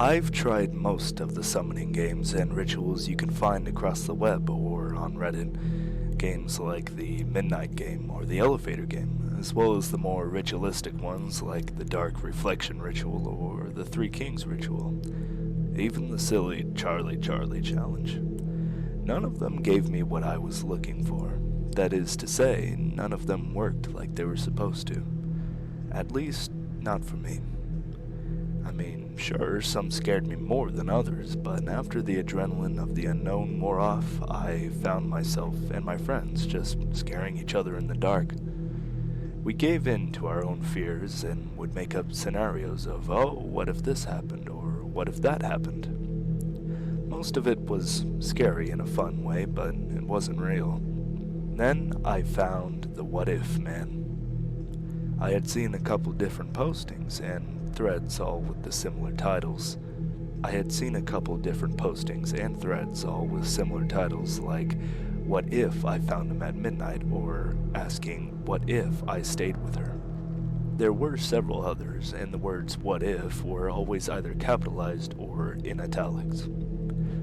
I've tried most of the summoning games and rituals you can find across the web or on Reddit. Games like the Midnight game or the Elevator game, as well as the more ritualistic ones like the Dark Reflection ritual or the Three Kings ritual. Even the silly Charlie Charlie challenge. None of them gave me what I was looking for. That is to say, none of them worked like they were supposed to. At least, not for me. I mean, sure, some scared me more than others, but after the adrenaline of the unknown wore off, I found myself and my friends just scaring each other in the dark. We gave in to our own fears and would make up scenarios of, oh, what if this happened, or what if that happened? Most of it was scary in a fun way, but it wasn't real. Then I found the What If Man. I had seen a couple different postings and threads all with the similar titles. like, what if I found him at midnight, or asking, what if I stayed with her? There were several others, and the words what if were always either capitalized or in italics.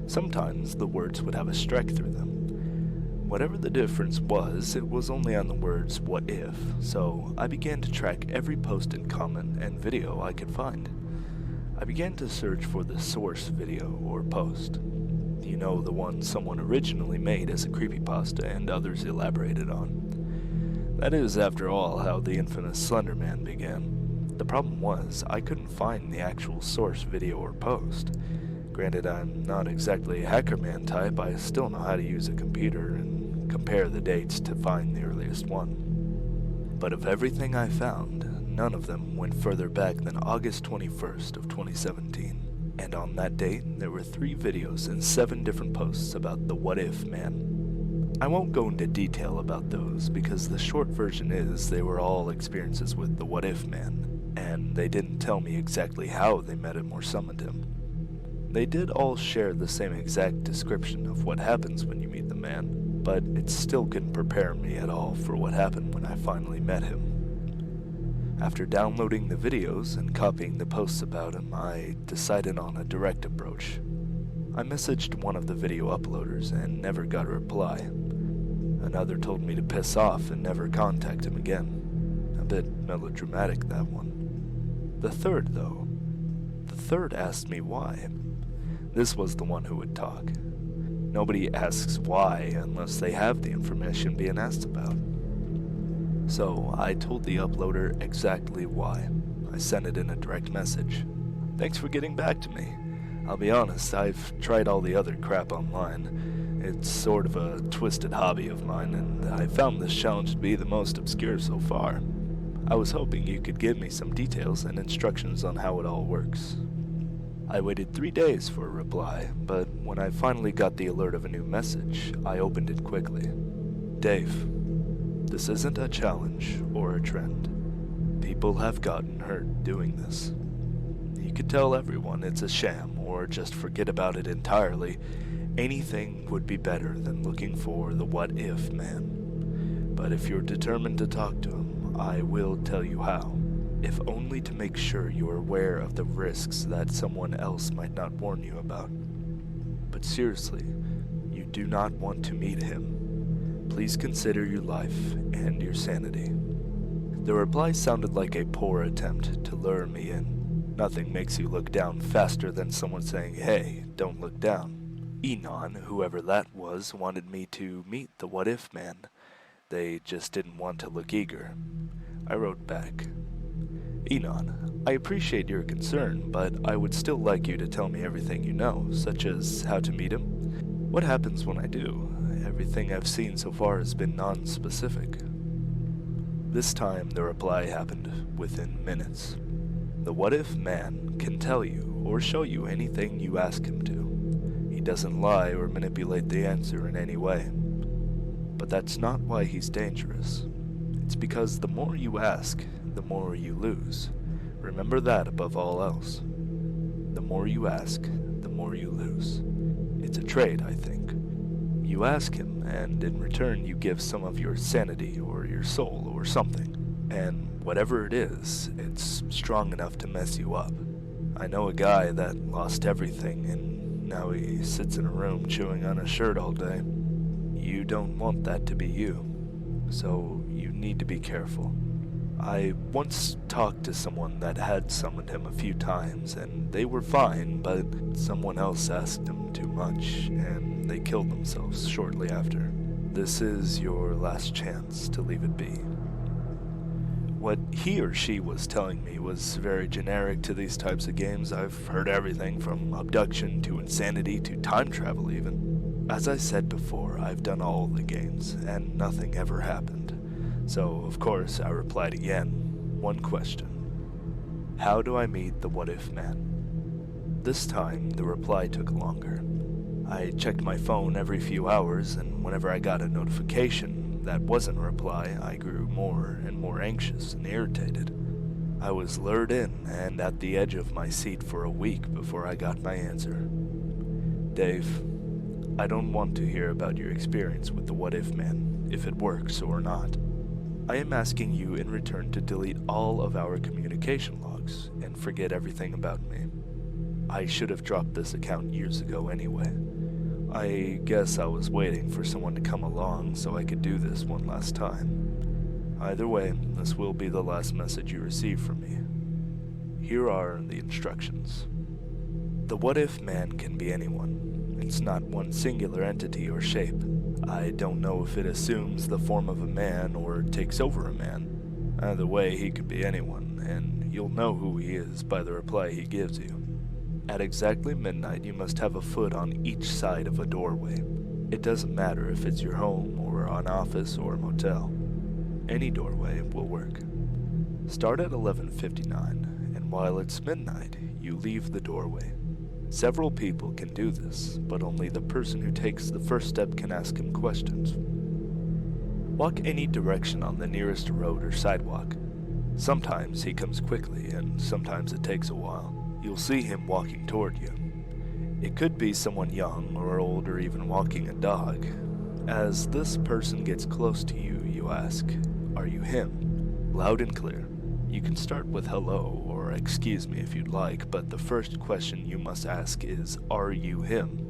Sometimes the words would have a strike through them. Whatever the difference was, it was only on the words what if, so I began to track every post and comment and video I could find. I began to search for the source video or post. You know, the one someone originally made as a creepypasta and others elaborated on. That is, after all, how the infamous Slender Man began. The problem was, I couldn't find the actual source video or post. Granted, I'm not exactly a hacker man type, I still know how to use a computer and compare the dates to find the earliest one. But of everything I found, none of them went further back than August 21st of 2017. And on that date, there were 3 videos and 7 different posts about the What If Man. I won't go into detail about those because the short version is they were all experiences with the What If Man, and they didn't tell me exactly how they met him or summoned him. They did all share the same exact description of what happens when you meet the man, but it still couldn't prepare me at all for what happened when I finally met him. After downloading the videos and copying the posts about him, I decided on a direct approach. I messaged one of the video uploaders and never got a reply. Another told me to piss off and never contact him again. A bit melodramatic, that one. The third asked me why. This was the one who would talk. Nobody asks why unless they have the information being asked about. So I told the uploader exactly why. I sent it in a direct message. Thanks for getting back to me. I'll be honest, I've tried all the other crap online. It's sort of a twisted hobby of mine, and I found this challenge to be the most obscure so far. I was hoping you could give me some details and instructions on how it all works. I waited 3 days for a reply, but when I finally got the alert of a new message, I opened it quickly. Dave, this isn't a challenge or a trend. People have gotten hurt doing this. You could tell everyone it's a sham or just forget about it entirely. Anything would be better than looking for the What If Man. But if you're determined to talk to him, I will tell you how. If only to make sure you are aware of the risks that someone else might not warn you about. But seriously, you do not want to meet him. Please consider your life and your sanity. The reply sounded like a poor attempt to lure me in. Nothing makes you look down faster than someone saying, hey, don't look down. Enon, whoever that was, wanted me to meet the What If Man. They just didn't want to look eager. I wrote back, Enon, I appreciate your concern, but I would still like you to tell me everything you know, such as how to meet him. What happens when I do? Everything I've seen so far has been non-specific. This time the reply happened within minutes. The What If Man can tell you or show you anything you ask him to. He doesn't lie or manipulate the answer in any way. But that's not why he's dangerous. It's because the more you ask, the more you lose. Remember that above all else. The more you ask, the more you lose. It's a trade, I think. You ask him, and in return you give some of your sanity or your soul or something. And whatever it is, it's strong enough to mess you up. I know a guy that lost everything and now he sits in a room chewing on a shirt all day. You don't want that to be you, so you need to be careful. I once talked to someone that had summoned him a few times, and they were fine, but someone else asked them too much, and they killed themselves shortly after. This is your last chance to leave it be. What he or she was telling me was very generic to these types of games. I've heard everything from abduction to insanity to time travel even. As I said before, I've done all the games, and nothing ever happened. So, of course, I replied again. One question. How do I meet the what-if man? This time, the reply took longer. I checked my phone every few hours, and whenever I got a notification that wasn't a reply, I grew more and more anxious and irritated. I was lured in and at the edge of my seat for a week before I got my answer. Dave, I don't want to hear about your experience with the what-if man, if it works or not. I am asking you in return to delete all of our communication logs and forget everything about me. I should have dropped this account years ago anyway. I guess I was waiting for someone to come along so I could do this one last time. Either way, this will be the last message you receive from me. Here are the instructions. The what-if man can be anyone. It's not one singular entity or shape. I don't know if it assumes the form of a man or takes over a man. Either way, he could be anyone, and you'll know who he is by the reply he gives you. At exactly midnight, you must have a foot on each side of a doorway. It doesn't matter if it's your home or an office or a motel. Any doorway will work. Start at 11:59, and while it's midnight, you leave the doorway. Several people can do this, but only the person who takes the first step can ask him questions. Walk any direction on the nearest road or sidewalk. Sometimes he comes quickly, and sometimes it takes a while. You'll see him walking toward you. It could be someone young or old or even walking a dog. As this person gets close to you, you ask, "Are you him?" Loud and clear. You can start with hello or excuse me if you'd like, but the first question you must ask is, "Are you him?"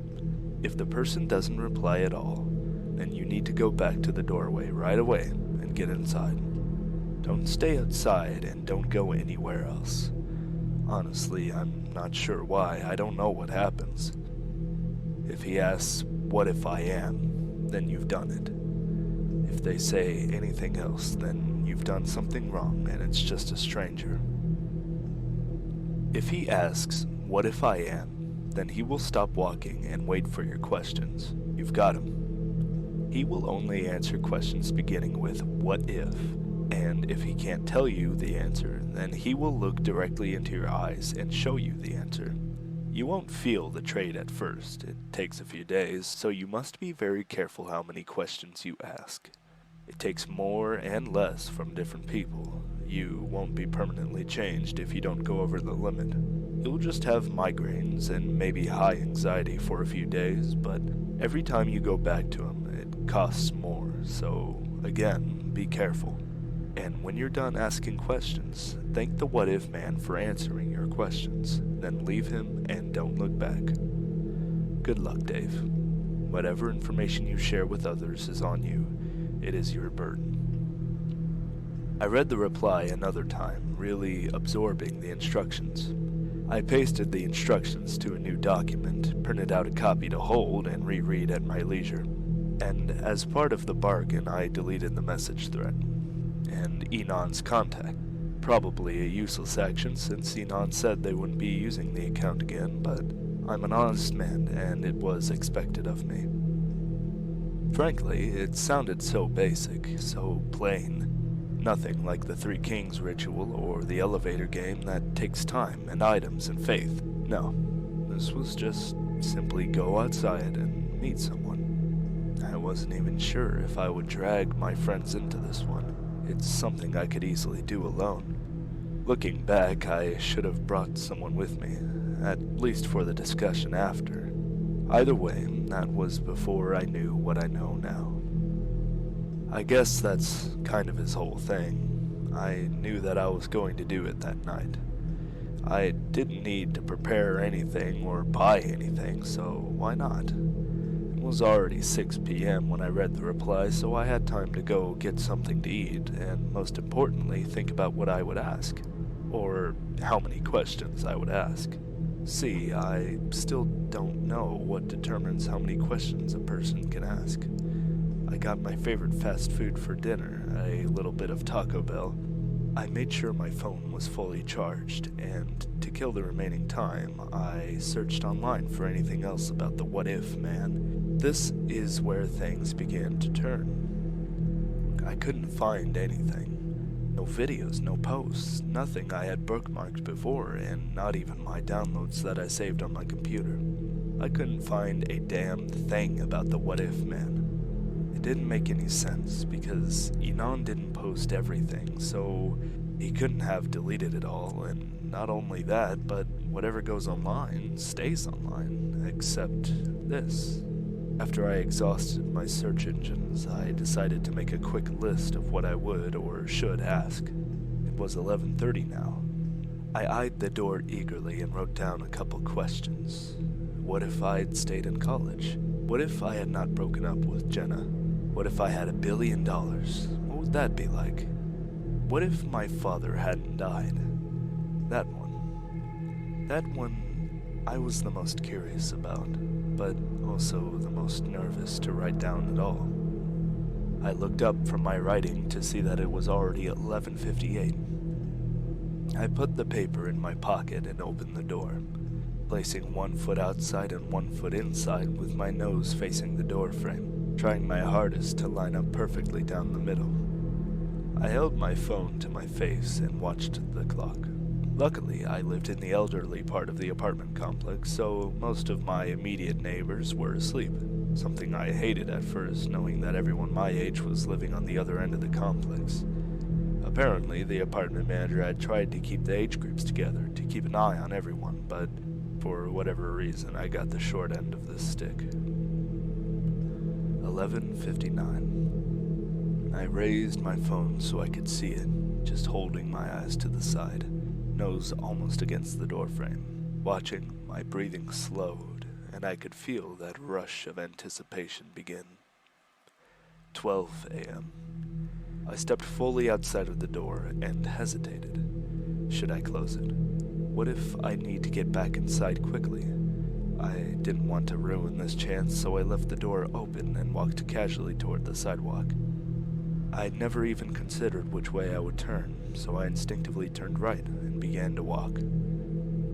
If the person doesn't reply at all, then you need to go back to the doorway right away and get inside. Don't stay outside and don't go anywhere else. Honestly, I'm not sure why. I don't know what happens. If he asks, "What if I am?" then you've done it. If they say anything else, then you've done something wrong and it's just a stranger. If he asks, "What if I am?" then he will stop walking and wait for your questions. You've got him. He will only answer questions beginning with, "What if?" And if he can't tell you the answer, then he will look directly into your eyes and show you the answer. You won't feel the trait at first. It takes a few days, so you must be very careful how many questions you ask. It takes more and less from different people. You won't be permanently changed if you don't go over the limit. You'll just have migraines and maybe high anxiety for a few days, but every time you go back to him, it costs more, so again, be careful. And when you're done asking questions, thank the what-if man for answering your questions, then leave him and don't look back. Good luck, Dave. Whatever information you share with others is on you. It is your burden. I read the reply another time, really absorbing the instructions. I pasted the instructions to a new document, printed out a copy to hold and reread at my leisure. And as part of the bargain, I deleted the message thread and Enon's contact. Probably a useless action since Enon said they wouldn't be using the account again, but I'm an honest man and it was expected of me. Frankly, it sounded so basic, so plain. Nothing like the Three Kings ritual or the elevator game that takes time and items and faith. No, this was just simply go outside and meet someone. I wasn't even sure if I would drag my friends into this one. It's something I could easily do alone. Looking back, I should have brought someone with me, at least for the discussion after. Either way, that was before I knew what I know now. I guess that's kind of his whole thing. I knew that I was going to do it that night. I didn't need to prepare anything or buy anything, so why not? It was already 6 p.m. when I read the reply, so I had time to go get something to eat, and most importantly, think about what I would ask. Or how many questions I would ask. See, I still don't know what determines how many questions a person can ask. I got my favorite fast food for dinner, a little bit of Taco Bell. I made sure my phone was fully charged, and to kill the remaining time, I searched online for anything else about the What If man. This is where things began to turn. I couldn't find anything. No videos, no posts, nothing I had bookmarked before, and not even my downloads that I saved on my computer. I couldn't find a damn thing about the What If man. It didn't make any sense, because Enon didn't post everything, so he couldn't have deleted it all, and not only that, but whatever goes online stays online, except this. After I exhausted my search engines, I decided to make a quick list of what I would or should ask. It was 11:30 now. I eyed the door eagerly and wrote down a couple questions. What if I'd stayed in college? What if I had not broken up with Jenna? What if I had $1 billion? What would that be like? What if my father hadn't died? That one I was the most curious about, but also the most nervous to write down at all. I looked up from my writing to see that it was already 11:58. I put the paper in my pocket and opened the door, placing one foot outside and one foot inside with my nose facing the door frame, trying my hardest to line up perfectly down the middle. I held my phone to my face and watched the clock. Luckily, I lived in the elderly part of the apartment complex, so most of my immediate neighbors were asleep, something I hated at first, knowing that everyone my age was living on the other end of the complex. Apparently, the apartment manager had tried to keep the age groups together, to keep an eye on everyone, but for whatever reason, I got the short end of this stick. 11:59. I raised my phone so I could see it, just holding my eyes to the side, nose almost against the doorframe. Watching, my breathing slowed, and I could feel that rush of anticipation begin. 12 a.m. I stepped fully outside of the door and hesitated. Should I close it? What if I need to get back inside quickly? I didn't want to ruin this chance, so I left the door open and walked casually toward the sidewalk. I'd never even considered which way I would turn, so I instinctively turned right and began to walk.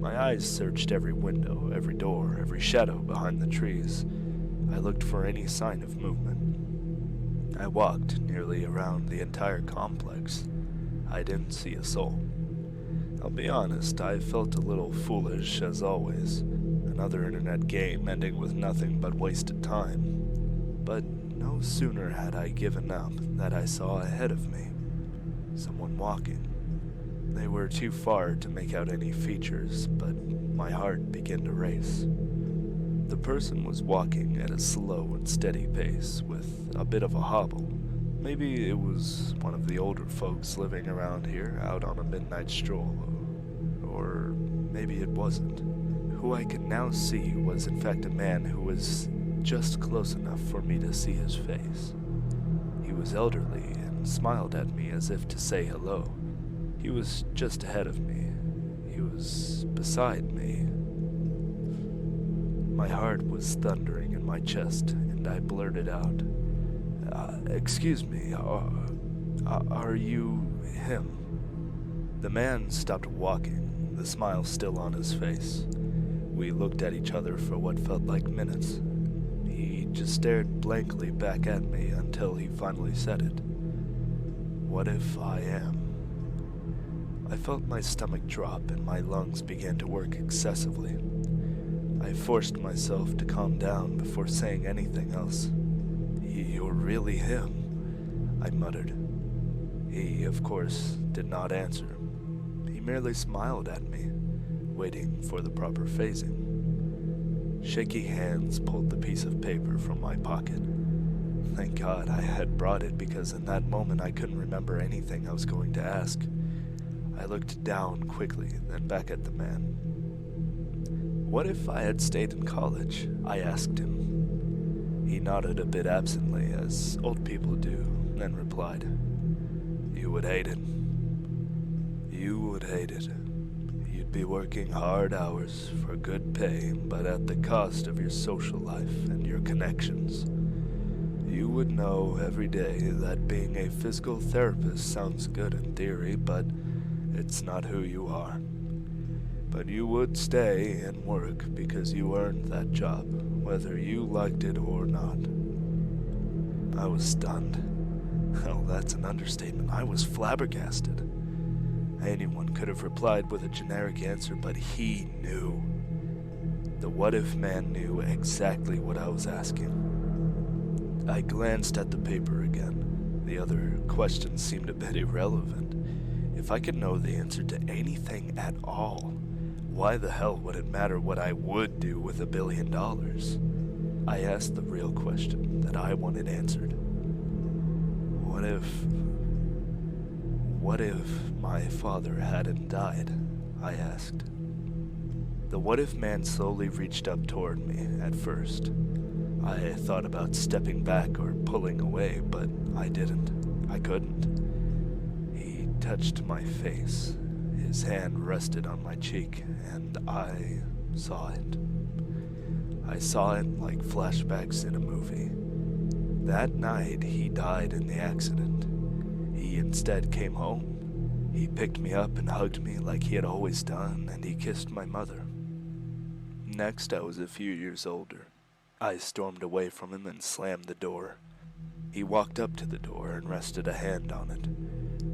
My eyes searched every window, every door, every shadow behind the trees. I looked for any sign of movement. I walked nearly around the entire complex. I didn't see a soul. I'll be honest, I felt a little foolish, as always. Another internet game ending with nothing but wasted time. But no sooner had I given up than I saw ahead of me someone walking. They were too far to make out any features, but my heart began to race. The person was walking at a slow and steady pace, with a bit of a hobble. Maybe it was one of the older folks living around here, out on a midnight stroll. Or maybe it wasn't. Who I could now see was in fact a man who was just close enough for me to see his face. He was elderly and smiled at me as if to say hello. He was just ahead of me. He was beside me. My heart was thundering in my chest, and I blurted out, "Excuse me, are you him?" The man stopped walking, the smile still on his face. We looked at each other for what felt like minutes. He just stared blankly back at me until he finally said it. "What if I am?" I felt my stomach drop and my lungs began to work excessively. I forced myself to calm down before saying anything else. "You're really him," I muttered. He, of course, did not answer. He merely smiled at me, waiting for the proper phrasing. Shaky hands pulled the piece of paper from my pocket. Thank God I had brought it, because in that moment I couldn't remember anything I was going to ask. I looked down quickly, then back at the man. "What if I had stayed in college?" I asked him. He nodded a bit absently, as old people do, then replied, "You would hate it. You would hate it. You'd be working hard hours for good pay, but at the cost of your social life and your connections. You would know every day that being a physical therapist sounds good in theory, but it's not who you are. But you would stay and work because you earned that job, whether you liked it or not." I was stunned. Hell, that's an understatement. I was flabbergasted. Anyone could have replied with a generic answer, but he knew. The what-if man knew exactly what I was asking. I glanced at the paper again. The other questions seemed a bit irrelevant. If I could know the answer to anything at all, why the hell would it matter what I would do with $1 billion? I asked the real question that I wanted answered. What if my father hadn't died? I asked. The what-if man slowly reached up toward me at first. I thought about stepping back or pulling away, but I didn't. I couldn't. He touched my face. His hand rested on my cheek, and I saw it. I saw it like flashbacks in a movie. That night, he died in the accident. He instead came home. He picked me up and hugged me like he had always done, and he kissed my mother. Next, I was a few years older. I stormed away from him and slammed the door. He walked up to the door and rested a hand on it,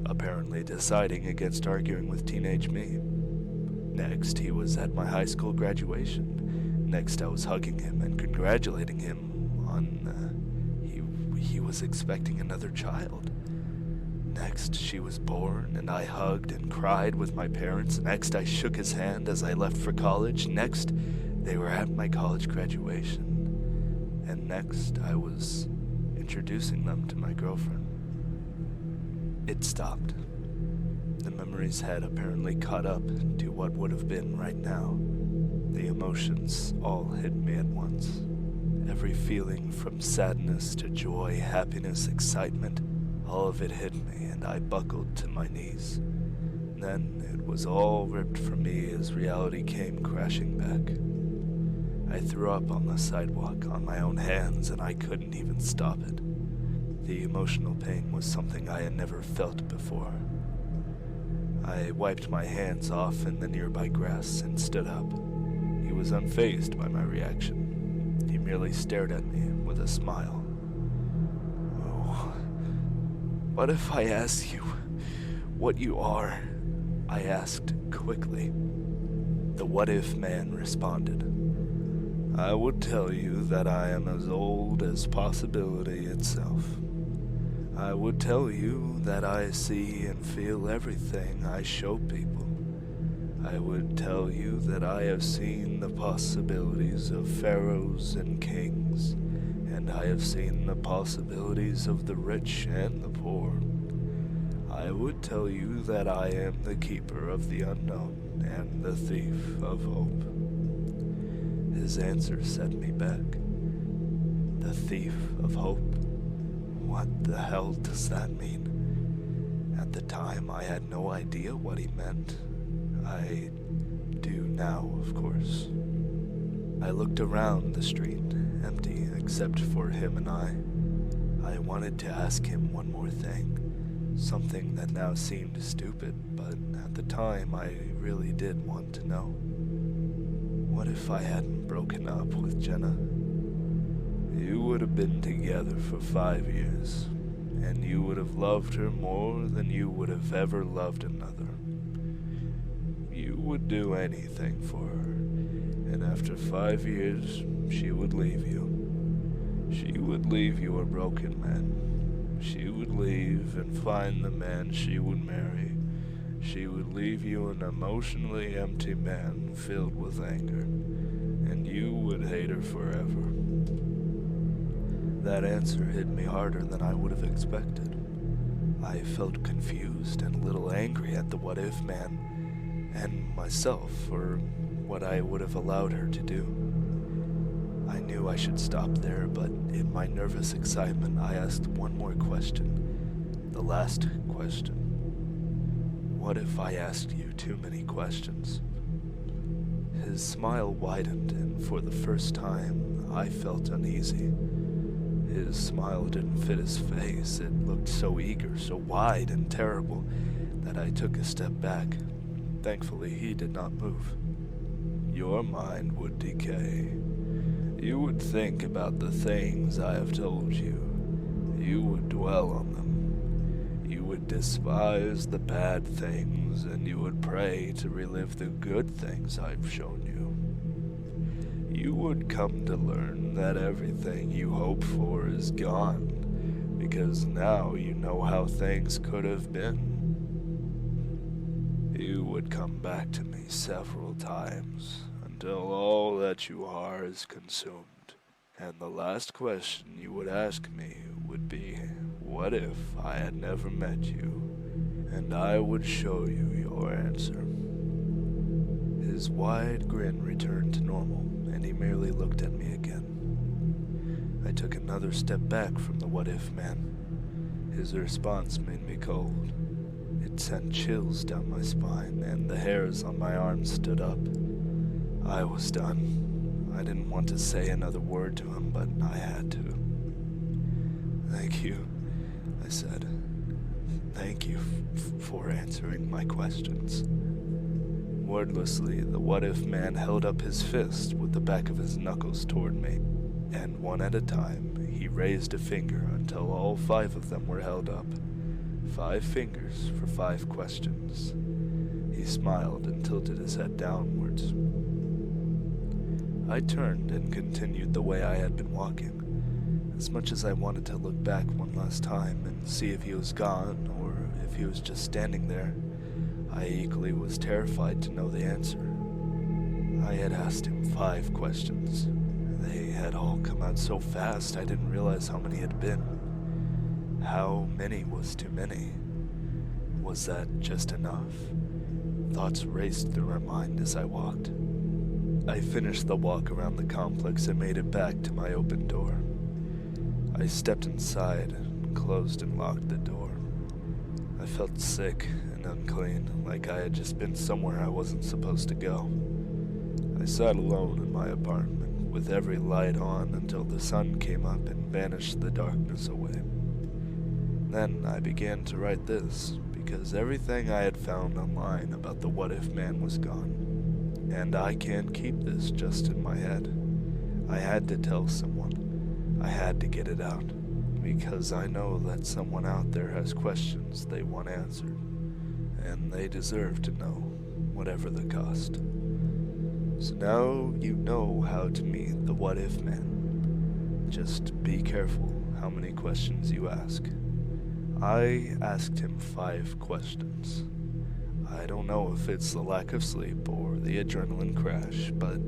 apparently deciding against arguing with teenage me. Next, he was at my high school graduation. Next, I was hugging him and congratulating him on, he was expecting another child. Next, she was born, and I hugged and cried with my parents. Next, I shook his hand as I left for college. Next, they were at my college graduation. And next, I was introducing them to my girlfriend. It stopped. The memories had apparently caught up to what would have been right now. The emotions all hit me at once. Every feeling from sadness to joy, happiness, excitement, all of it hit me, and I buckled to my knees. Then it was all ripped from me as reality came crashing back. I threw up on the sidewalk on my own hands, and I couldn't even stop it. The emotional pain was something I had never felt before. I wiped my hands off in the nearby grass and stood up. He was unfazed by my reaction. He merely stared at me with a smile. "Oh, what if I ask you what you are?" I asked quickly. The what-if man responded. "I would tell you that I am as old as possibility itself. I would tell you that I see and feel everything I show people. I would tell you that I have seen the possibilities of pharaohs and kings, and I have seen the possibilities of the rich and the poor. I would tell you that I am the keeper of the unknown and the thief of hope." His answer set me back. The thief of hope? What the hell does that mean? At the time, I had no idea what he meant. I do now, of course. I looked around the street, empty except for him and I. I wanted to ask him one more thing, something that now seemed stupid, but at the time I really did want to know. What if I hadn't broken up with Jenna? You would have been together for 5 years, and you would have loved her more than you would have ever loved another. You would do anything for her, and after 5 years, she would leave you. She would leave you a broken man. She would leave and find the man she would marry. She would leave you an emotionally empty man filled with anger, and you would hate her forever. That answer hit me harder than I would have expected. I felt confused and a little angry at the what if man and myself for what I would have allowed her to do. I knew I should stop there, but in my nervous excitement, I asked one more question. The last question. What if I asked you too many questions? His smile widened, and for the first time, I felt uneasy. His smile didn't fit his face. It looked so eager, so wide and terrible, that I took a step back. Thankfully, he did not move. Your mind would decay. You would think about the things I have told you. You would dwell on them. You would despise the bad things, and you would pray to relive the good things I've shown you. You would come to learn that everything you hope for is gone, because now you know how things could have been. You would come back to me several times, until all that you are is consumed. And the last question you would ask me would be, what if I had never met you? And I would show you your answer. His wide grin returned to normal, and he merely looked at me again. I took another step back from the what if man. His response made me cold. It sent chills down my spine, and the hairs on my arms stood up. I was done. I didn't want to say another word to him, but I had to. Thank you, I said. Thank you for answering my questions. Wordlessly, the what-if man held up his fist with the back of his knuckles toward me, and one at a time, he raised a finger until all 5 of them were held up. 5 fingers for 5 questions. He smiled and tilted his head downwards. I turned and continued the way I had been walking. As much as I wanted to look back one last time and see if he was gone or if he was just standing there, I equally was terrified to know the answer. I had asked him 5 questions. They had all come out so fast I didn't realize how many had been. How many was too many? Was that just enough? Thoughts raced through my mind as I walked. I finished the walk around the complex and made it back to my open door. I stepped inside and closed and locked the door. I felt sick and unclean, like I had just been somewhere I wasn't supposed to go. I sat alone in my apartment, with every light on until the sun came up and banished the darkness away. Then I began to write this, because everything I had found online about the what-if man was gone. And I can't keep this just in my head. I had to tell someone. I had to get it out, because I know that someone out there has questions they want answered, and they deserve to know, whatever the cost. So now you know how to meet the what-if man. Just be careful how many questions you ask. I asked him 5 questions. I don't know if it's the lack of sleep or the adrenaline crash, but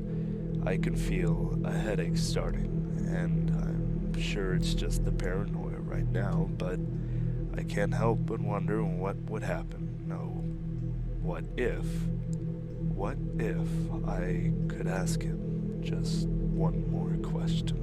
I can feel a headache starting, and I'm sure it's just the paranoia right now, but I can't help but wonder what would happen. No, what if I could ask him just one more question?